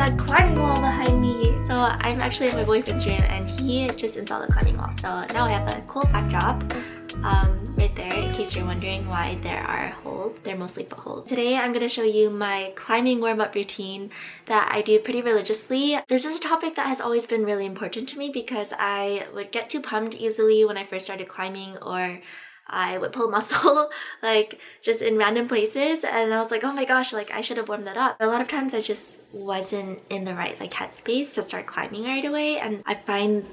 a climbing wall behind me. So I'm actually at my boyfriend's room and he just installed a climbing wall. So now I have a cool backdrop right there, in case you're wondering why there are holes. They're mostly footholds. Today I'm going to show you my climbing warm-up routine that I do pretty religiously. This is a topic that has always been really important to me because I would get too pumped easily when I first started climbing, or I would pull muscle like just in random places, and I was like, oh my gosh, like I should have warmed that up. A lot of times I just wasn't in the right like headspace to start climbing right away, and I find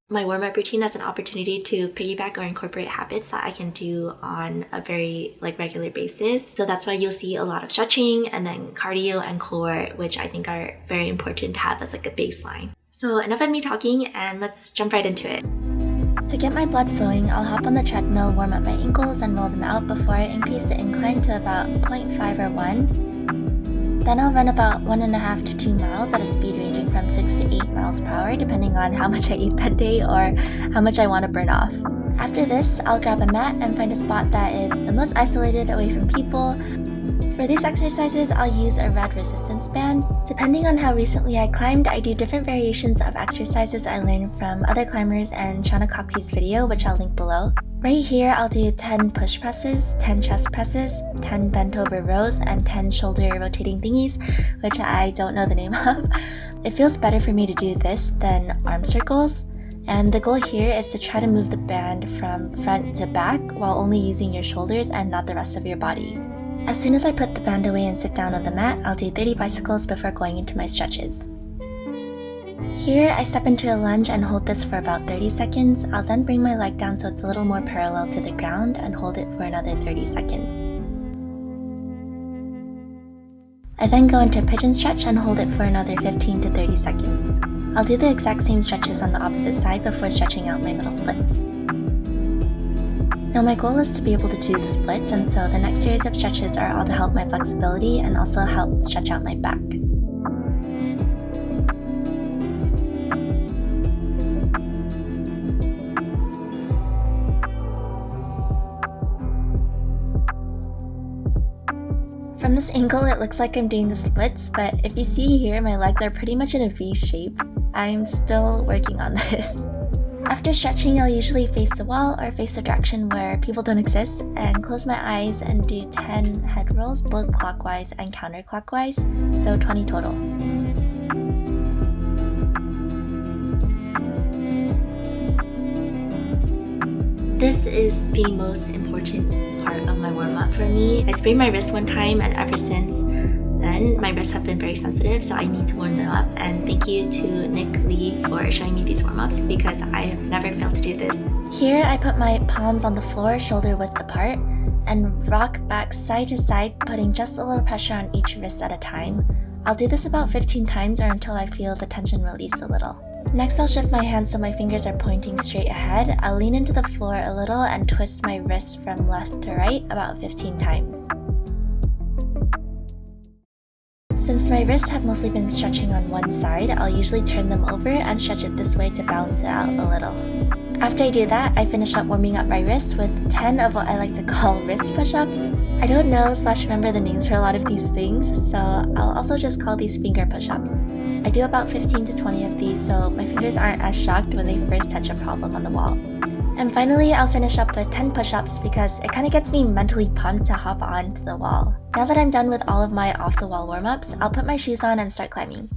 my warm-up routine as an opportunity to piggyback or incorporate habits that I can do on a very like regular basis. So that's why you'll see a lot of stretching and then cardio and core, which I think are very important to have as like a baseline. So enough of me talking, and let's jump right into it. To get my blood flowing, I'll hop on the treadmill, warm up my ankles, and roll them out before I increase the incline to about 0.5 or 1. Then I'll run about 1.5 to 2 miles at a speed ranging from 6 to 8 miles per hour, depending on how much I ate that day or how much I want to burn off. After this, I'll grab a mat and find a spot that is the most isolated away from people. For these exercises, I'll use a red resistance band. Depending on how recently I climbed, I do different variations of exercises I learned from other climbers and Shauna Coxey's video, which I'll link below. Right here, I'll do 10 push presses, 10 chest presses, 10 bent over rows, and 10 shoulder rotating thingies, which I don't know the name of. It feels better for me to do this than arm circles. And the goal here is to try to move the band from front to back while only using your shoulders and not the rest of your body. As soon as I put the band away and sit down on the mat, I'll do 30 bicycles before going into my stretches. Here, I step into a lunge and hold this for about 30 seconds. I'll then bring my leg down so it's a little more parallel to the ground and hold it for another 30 seconds. I then go into a pigeon stretch and hold it for another 15 to 30 seconds. I'll do the exact same stretches on the opposite side before stretching out my middle splits. Now my goal is to be able to do the splits, and so the next series of stretches are all to help my flexibility and also help stretch out my back. From this angle, it looks like I'm doing the splits, but if you see here, my legs are pretty much in a V shape. I'm still working on this. After stretching, I'll usually face the wall or face the direction where people don't exist and close my eyes and do 10 head rolls, both clockwise and counterclockwise, so 20 total. This is the most important part of my warm-up for me. I sprained my wrist one time, and ever since then, my wrists have been very sensitive, so I need to warm them up. And thank you to Nick Lee for showing me these warm-ups because I have never failed to do this. Here, I put my palms on the floor, shoulder width apart, and rock back side to side, putting just a little pressure on each wrist at a time. I'll do this about 15 times or until I feel the tension release a little. Next, I'll shift my hands so my fingers are pointing straight ahead. I'll lean into the floor a little and twist my wrist from left to right about 15 times. Since my wrists have mostly been stretching on one side, I'll usually turn them over and stretch it this way to balance it out a little. After I do that, I finish up warming up my wrists with 10 of what I like to call wrist push-ups. I don't know / remember the names for a lot of these things, so I'll also just call these finger push-ups. I do about 15 to 20 of these so my fingers aren't as shocked when they first touch a problem on the wall. And finally, I'll finish up with 10 push-ups because it kind of gets me mentally pumped to hop onto the wall. Now that I'm done with all of my off-the-wall warm-ups, I'll put my shoes on and start climbing.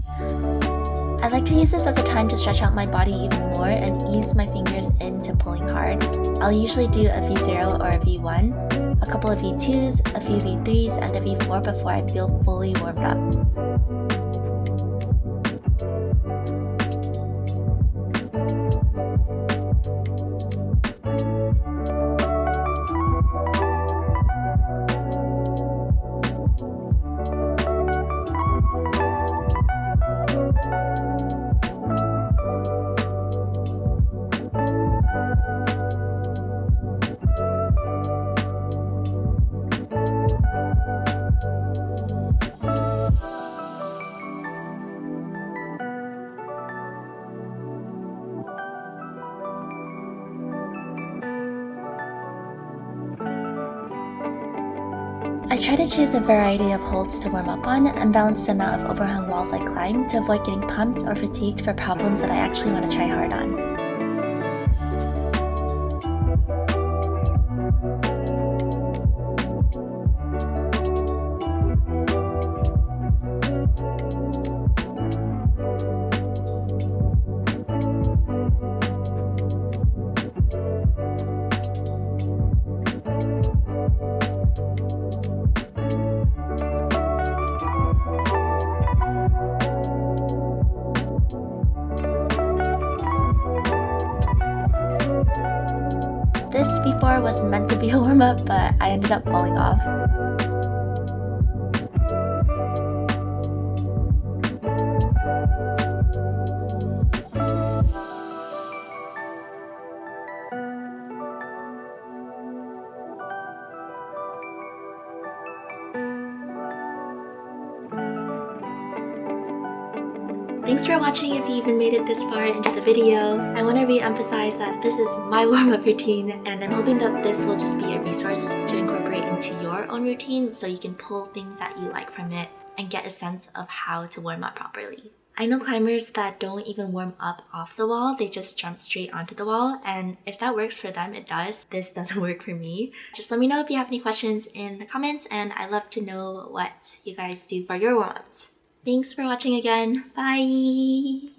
I like to use this as a time to stretch out my body even more and ease my fingers into pulling hard. I'll usually do a V0 or a V1, a couple of V2s, a few V3s, and a V4 before I feel fully warmed up. I try to choose a variety of holds to warm up on and balance the amount of overhung walls I climb to avoid getting pumped or fatigued for problems that I actually want to try hard on. This before was meant to be a warm-up, but I ended up falling off. Thanks for watching if you even made it this far into the video. I want to re-emphasize that this is my warm-up routine, and I'm hoping that this will just be a resource to incorporate into your own routine so you can pull things that you like from it and get a sense of how to warm up properly. I know climbers that don't even warm up off the wall, they just jump straight onto the wall, and if that works for them, it does. This doesn't work for me. Just let me know if you have any questions in the comments, and I'd love to know what you guys do for your warm-ups. Thanks for watching again. Bye!